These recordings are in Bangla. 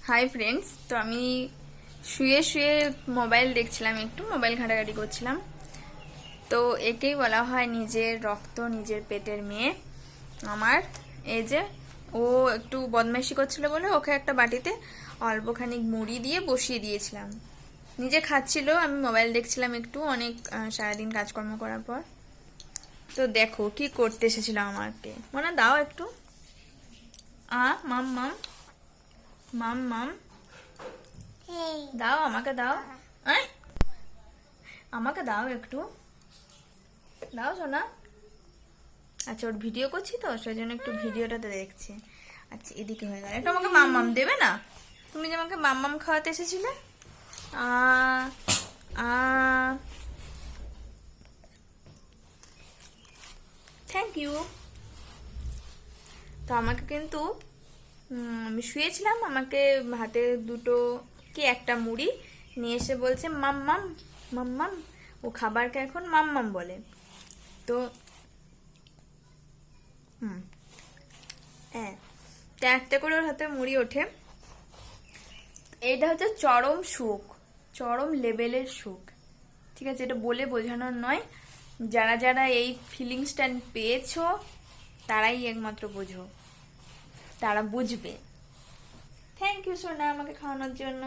হাই ফ্রেন্ডস, তো আমি শুয়ে শুয়ে মোবাইল দেখছিলাম, একটু মোবাইল ঘাঁটাঘাঁটি করছিলাম। তো একেই বলা হয় নিজের রক্ত নিজের পেটের মেয়ে। আমার এই যে ও একটু বদমাইশি করছিল বলে ওকে একটা বাটিতে অল্পখানি মুড়ি দিয়ে বসিয়ে দিয়েছিলাম। নিজে খাচ্ছিল, আমি মোবাইল দেখছিলাম একটু, অনেক সারাদিন কাজকর্ম করার পর। তো দেখো কি করতে এসেছিল আমাকে। মনে দাও একটু। মাম মাম মাম মাম দাও, আমাকে দাও। আয়, আমাকে দাও একটু, দাও সোনা। আচ্ছা, ওর ভিডিও করছি তো সেই জন্য একটু ভিডিওটাতে দেখছি। আচ্ছা, এদিকে হয়ে গেল। একটু আমাকে মাম মাম দেবে না? তুমি যে আমাকে মাম মাম খাওয়াতে এসেছিলে। আ আ থ্যাংক ইউ। তো আমাকে কিন্তু আমি শুয়েছিলাম, আমাকে হাতে দুটো কি একটা মুড়ি নিয়ে এসে বলছে মাম্মাম মাম্মাম। ও খাবারকে এখন মাম্মাম বলে। তো হ্যাঁ, তো একটা করে ওর হাতে মুড়ি ওঠে। এইটা হচ্ছে চরম সুখ, চরম লেভেলের সুখ। ঠিক আছে, এটা বলে বোঝানোর নয়। যারা যারা এই ফিলিংসটা পেয়েছো তারাই একমাত্র বোঝো, তারা বুঝবে। থ্যাংক ইউ সোনা আমাকে খাওয়ানোর জন্য।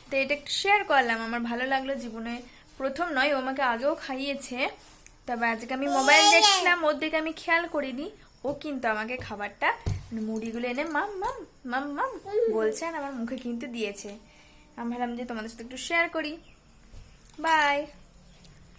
তো এটা একটু শেয়ার করলাম, আমার ভালো লাগলো। জীবনে প্রথম নয়, ও আমাকে আগেও খাইয়েছে, তবে আজকে আমি মোবাইল দেখছিলাম, ওর দিকে আমি খেয়াল করিনি। ও কিন্তু আমাকে খাবারটা মুড়িগুলো এনে মাম মাম মাম মাম বলছে আর আমার মুখে কিন্তু দিয়েছে। আমি ভাবলাম যে তোমাদের সাথে একটু শেয়ার করি। বাই।